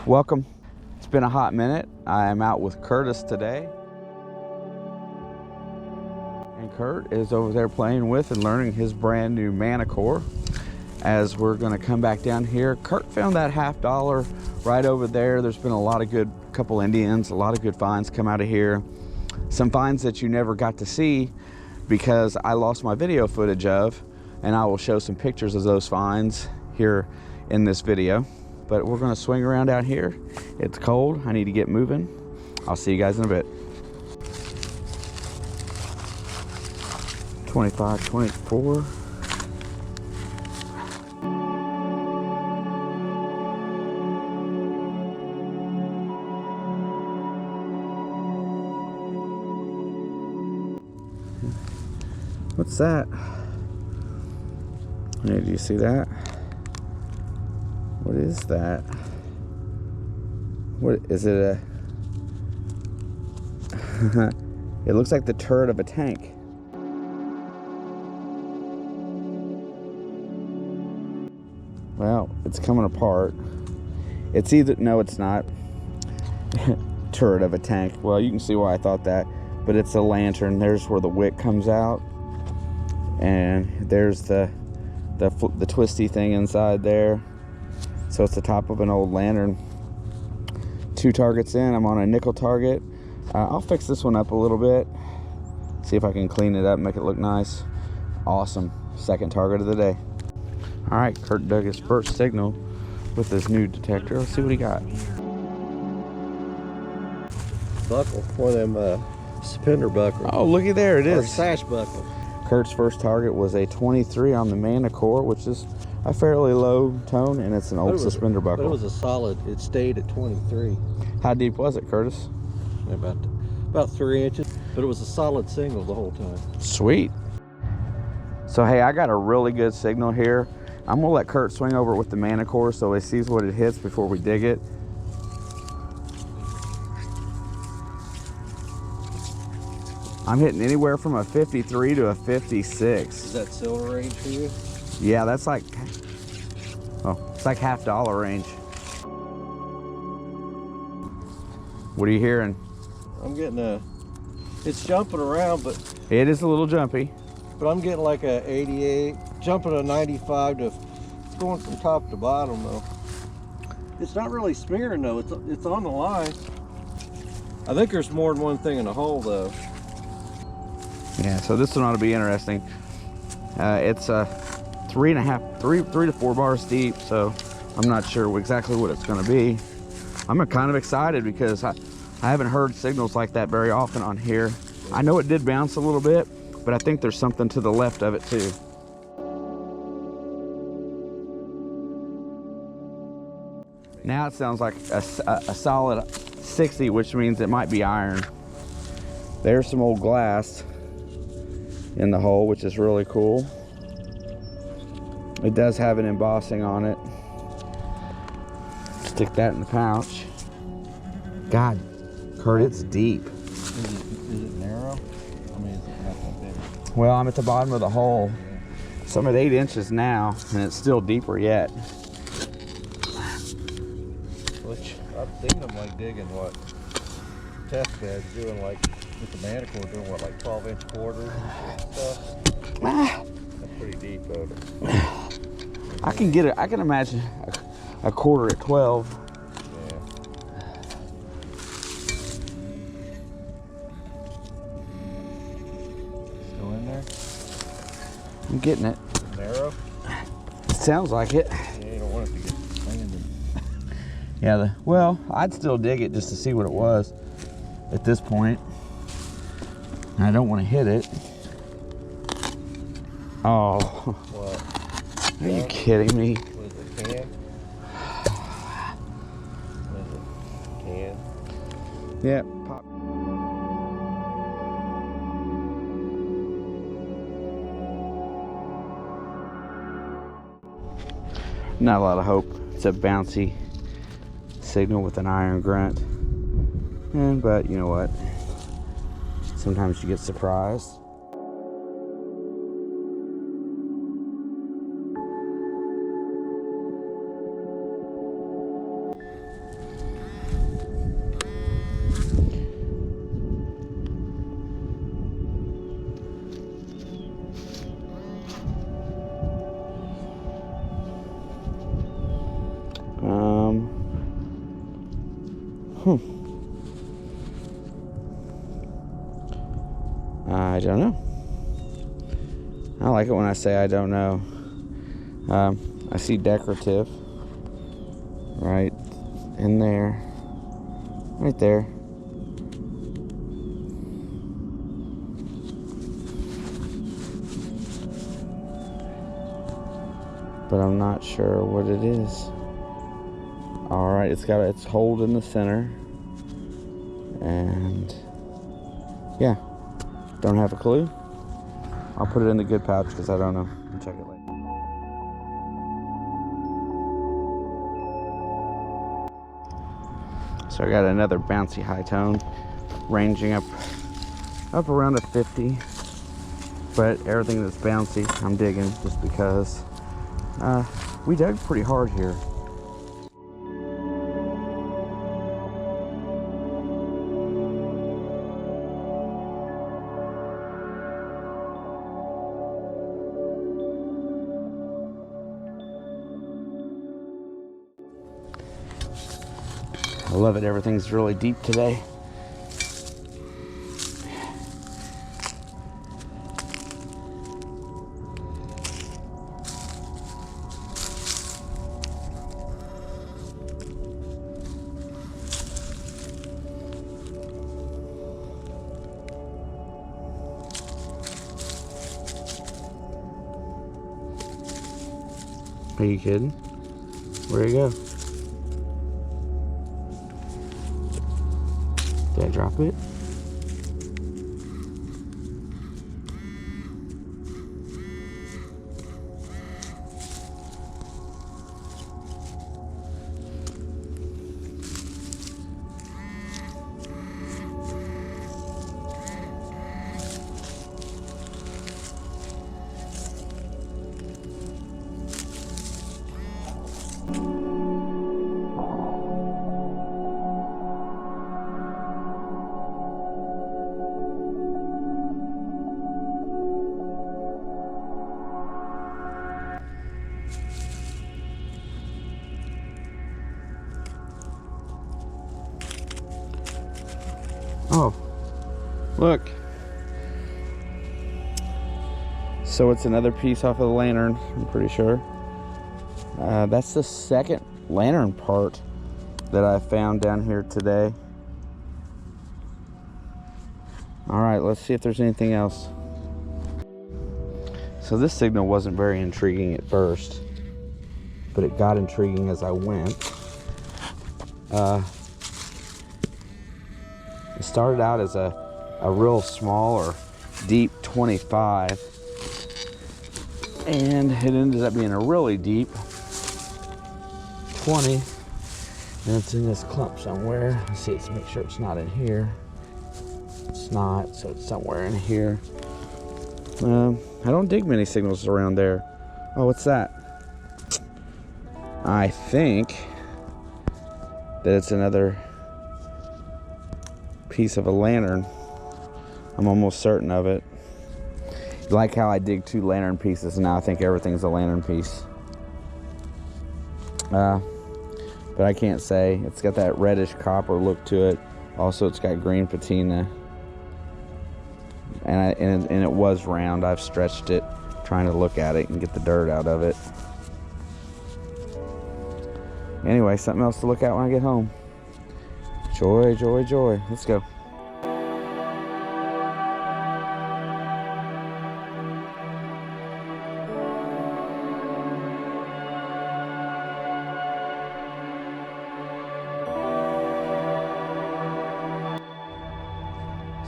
Welcome. It's been a hot minute. I am out with Curtis today. And Kurt is over there playing with and learning his brand new Manticore. As we're gonna come back down here, Kurt found that $50 right over there. There's been a lot of good, couple Indians, a lot of good finds come out of here. Some finds that you never got to see because I lost my video footage of, and I will show some pictures of those finds here in this video. But we're gonna swing around out here. It's cold, I need to get moving. I'll see you guys in a bit. 25, 24. What's that? Hey, do you see that? What is that? What is it? It looks like the turret of a tank. Well, it's coming apart. It's either, no, it's not. Turret of a tank. Well, you can see why I thought that, but it's a lantern. There's where the wick comes out, and there's the twisty thing inside there. So it's the top of an old lantern. 2 targets in. I'm on a nickel target. I'll fix this one up a little bit. See if I can clean it up, make it look nice. Awesome. Second target of the day. All right, Kurt dug his first signal with his new detector. Let's see what he got. Buckle, one of them suspender buckles. Oh, looky there, it is. Or sash buckle. Kurt's first target was a 23 on the Manticore, which is a fairly low tone, and it's an old suspender buckle. But it was a solid, it stayed at 23. How deep was it, Curtis? About 3 inches, but it was a solid signal the whole time. Sweet. So hey, I got a really good signal here. I'm gonna let Kurt swing over with the Manticore so he sees what it hits before we dig it. I'm hitting anywhere from a 53 to a 56. Is that silver range for you? Yeah, that's like, oh, it's like $50 range. What are you hearing? I'm getting it's jumping around, but it is a little jumpy. But I'm getting like a 88, jumping a 95 to, it's going from top to bottom though. It's not really smearing though, it's on the line. I think there's more than one thing in the hole though. Yeah, so this one ought to be interesting. It's 3 to 4 bars deep, so I'm not sure exactly what it's going to be. I'm kind of excited because I haven't heard signals like that very often on here. I know it did bounce a little bit, but I think there's something to the left of it too. Now it sounds like a solid 60, which means it might be iron. There's some old glass in the hole, which is really cool. It does have an embossing on it. Stick that in the pouch. God, Kurt, it's deep. Is it narrow? I mean, is it not that big? Well, I'm at the bottom of the hole. So I'm at 8 inches now, and it's still deeper yet. Which I've seen them like digging what test beds doing, like with the Manticore doing what, like 12-inch quarters and stuff. That's pretty deep though. I can get it. I can imagine a quarter at 12. Yeah. Still in there? I'm getting it. Is it narrow? It sounds like it. Yeah, you don't want it to get landed. Yeah, well, I'd still dig it just to see what it was at this point. And I don't want to hit it. Oh. What? Are you kidding me? What is it, can? What is it? Can? Yeah, pop. Not a lot of hope. It's a bouncy signal with an iron grunt. But you know what? Sometimes you get surprised. I don't know. I like it when I say I don't know. I see decorative right in there, right there. But I'm not sure what it is. All right, it's got its hold in the center, and yeah, don't have a clue. I'll put it in the good pouch because I don't know. I'll check it later. So I got another bouncy high tone, ranging up around a 50. But everything that's bouncy, I'm digging, just because we dug pretty hard here. I love it. Everything's really deep today. Are you kidding? Where'd it go? Did I drop it? Oh, look. So it's another piece off of the lantern, I'm pretty sure. That's the second lantern part that I found down here today. All right, let's see if there's anything else. So this signal wasn't very intriguing at first, but it got intriguing as I went. It started out as a real small or deep 25, and it ended up being a really deep 20, and it's in this clump somewhere. Let's see, let's make sure it's not in here. It's not, so it's somewhere in here. I don't dig many signals around there. Oh, what's that? I think that it's another piece of a lantern. I'm almost certain of it. Like how I dig 2 lantern pieces, and now I think everything's a lantern piece. But I can't say. It's got that reddish copper look to it. Also, it's got green patina. And it was round. I've stretched it, trying to look at it and get the dirt out of it. Anyway, something else to look at when I get home. Joy, joy, joy. Let's go.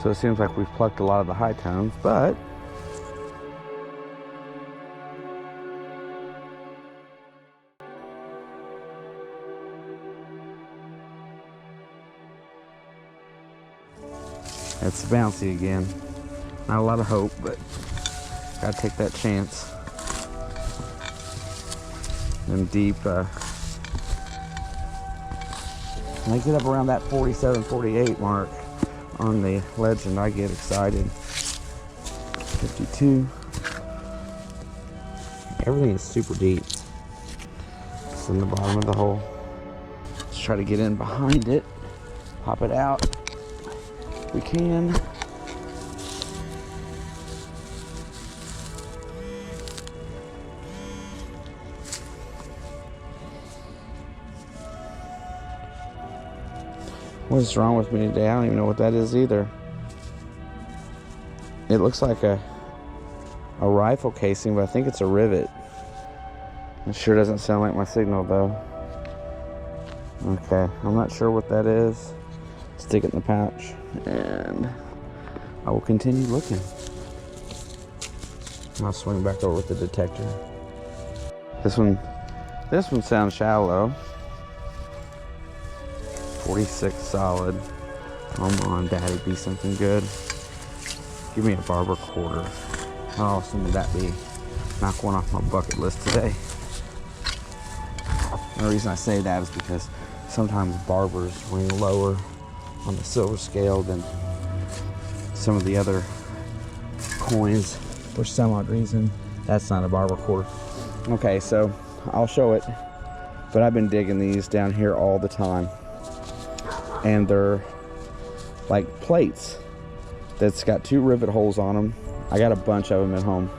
So it seems like we've plucked a lot of the high tones, but it's bouncy again. Not a lot of hope, but gotta take that chance. Them deep, when I get up around that 47, 48 mark on the legend, I get excited. 52. Everything is super deep. It's in the bottom of the hole. Let's try to get in behind it. Pop it out. We can. What is wrong with me today? I don't even know what that is either. It looks like a rifle casing, but I think it's a rivet. It sure doesn't sound like my signal though. Okay, I'm not sure what that is. Stick it in the pouch and I will continue looking. I'll swing back over with the detector. This one sounds shallow. 46 solid. Come on, Daddy, be something good. Give me a barber quarter. How awesome would that be? Knock one off my bucket list today. The reason I say that is because sometimes barbers ring lower on the silver scale than some of the other coins for some odd reason. That's not a barber quarter. Okay, so I'll show it, but I've been digging these down here all the time, and they're like plates that's got 2 rivet holes on them. I got a bunch of them at home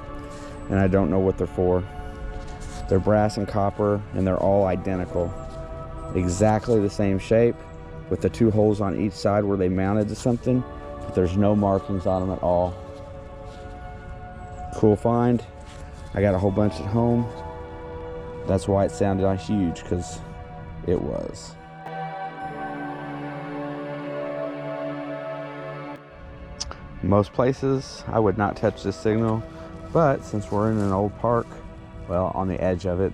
and I don't know what they're for. They're brass and copper and they're all identical, exactly the same shape, with the 2 holes on each side where they mounted to something, but there's no markings on them at all. Cool find. I got a whole bunch at home. That's why it sounded huge, because it was. Most places I would not touch this signal, but since we're in an old park, well, on the edge of it,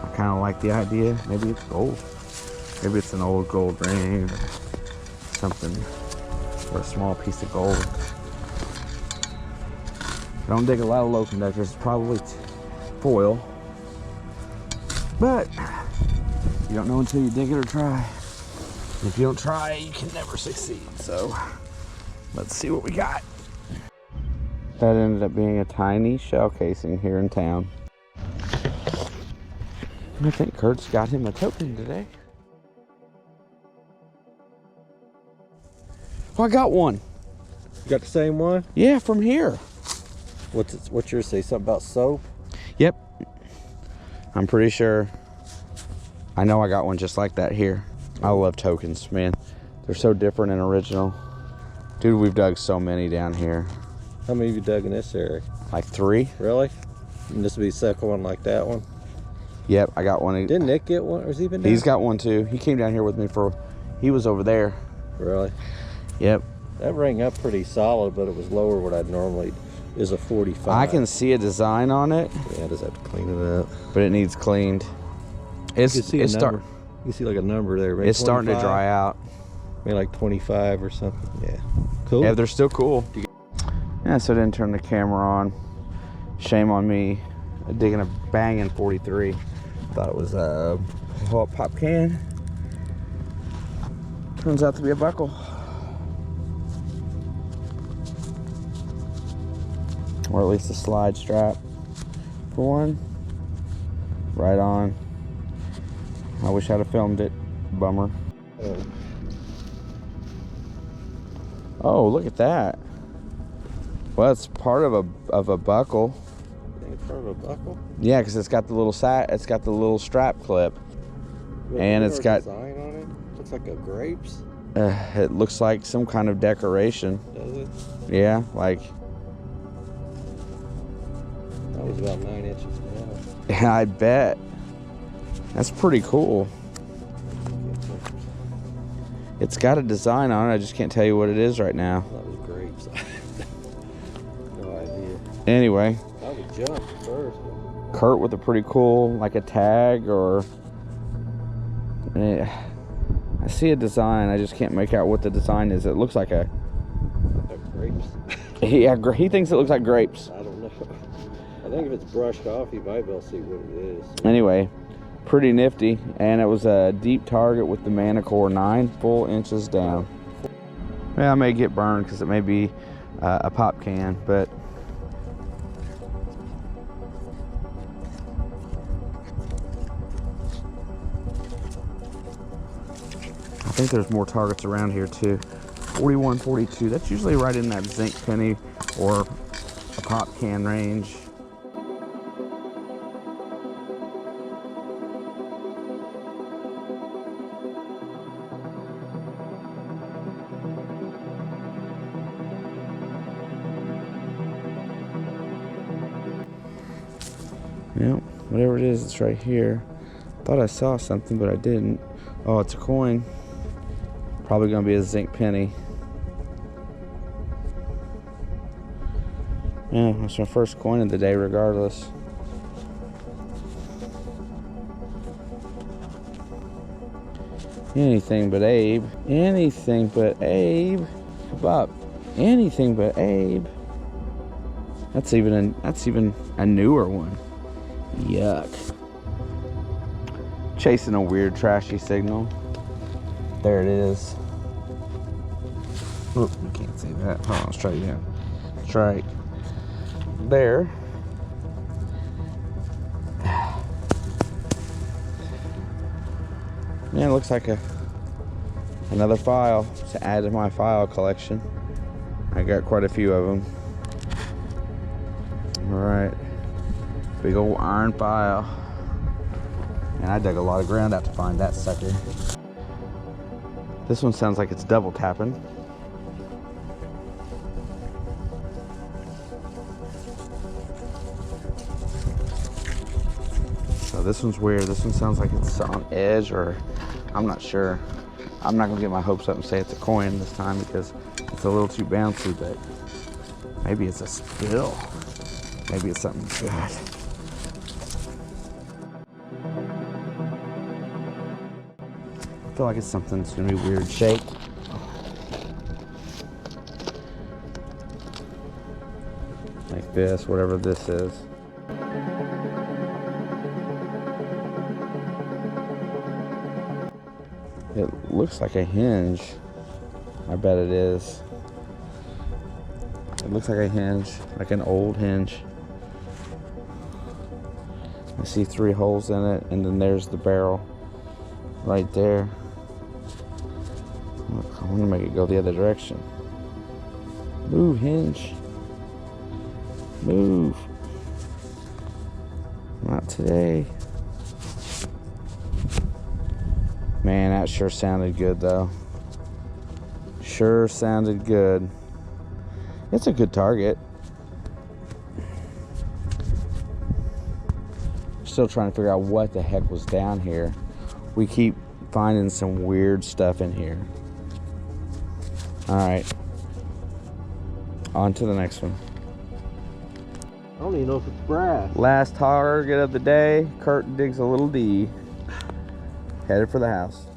I kind of like the idea. Maybe it's gold. Maybe it's an old gold ring or something, or a small piece of gold. I don't dig a lot of low conductors. It's probably foil, but you don't know until you dig it or try. If you don't try, you can never succeed. So let's see what we got. That ended up being a tiny shell casing here in town. I think Kurt's got him a token today. Oh, I got one. You got the same one? Yeah, from here. What's yours say? Something about soap? Yep. I'm pretty sure. I know I got one just like that here. I love tokens, man. They're so different and original. Dude, we've dug so many down here. How many have you dug in this area? Like 3. Really? And this would be the second one like that one? Yep, I got one. Didn't Nick get one? Or has he been down? He's got one too. He came down here with me he was over there. Really? Yep. That rang up pretty solid, but it was lower what I'd normally is a 45. I can see a design on it. Yeah, just have to clean it up. But it needs cleaned. You can see a number. You see like a number there. It's 25. Starting to dry out. Maybe like 25 or something. Yeah. Cool. Yeah, they're still cool. Yeah, so I didn't turn the camera on. Shame on me. Digging a banging 43. Thought it was a pop can. Turns out to be a buckle. Or at least a slide strap for one. Right on. I wish I'd have filmed it. Bummer. Oh, look at that. Well, it's part of a buckle. It's part of a buckle? Yeah, because it's got the little it's got the little strap clip. And it's got design on it. Looks like a grapes. It looks like some kind of decoration. Does it? Yeah, like. That was about 9 inches down. Yeah, I bet. That's pretty cool. It's got a design on it. I just can't tell you what it is right now. That was grapes. No idea. Anyway. I would jump first. Kurt with a pretty cool, like a tag or. I see a design. I just can't make out what the design is. It looks like a. Grapes. Yeah, he thinks it looks like grapes. I don't know. I think if it's brushed off, you might be able to see what it is. Anyway, pretty nifty, and it was a deep target with the Manticore 9 full inches down. Yeah, I may get burned because it may be a pop can, but think there's more targets around here too. 41, 42. That's usually right in that zinc penny or a pop can range. Yep, whatever it is, it's right here. Thought I saw something, but I didn't. Oh, it's a coin. Probably gonna be a zinc penny. Yeah, that's my first coin of the day regardless. Anything but Abe. Anything but Abe. Bob. Anything but Abe. That's even a newer one. Yuck. Chasing a weird trashy signal. There it is. Oop, you can't see that. Hold on, let's try it again. Let's try there. Man, it looks like another file to add to my file collection. I got quite a few of them. All right, big old iron file. And I dug a lot of ground out to find that sucker. This one sounds like it's double tapping. So this one's weird. This one sounds like it's on edge, or I'm not sure. I'm not gonna get my hopes up and say it's a coin this time because it's a little too bouncy, but maybe it's a spill. Maybe it's something good. I feel like it's something that's gonna be weird shape. Like this, whatever this is. It looks like a hinge. I bet it is. It looks like a hinge, like an old hinge. I see 3 holes in it, and then there's the barrel right there. Look, I want to make it go the other direction. Move, hinge. Move. Not today. Man, that sure sounded good though. Sure sounded good. It's a good target. Still trying to figure out what the heck was down here. We keep finding some weird stuff in here. All right, on to the next one. I don't even know if it's brass. Last target of the day. Kurt digs a little D. Headed for the house.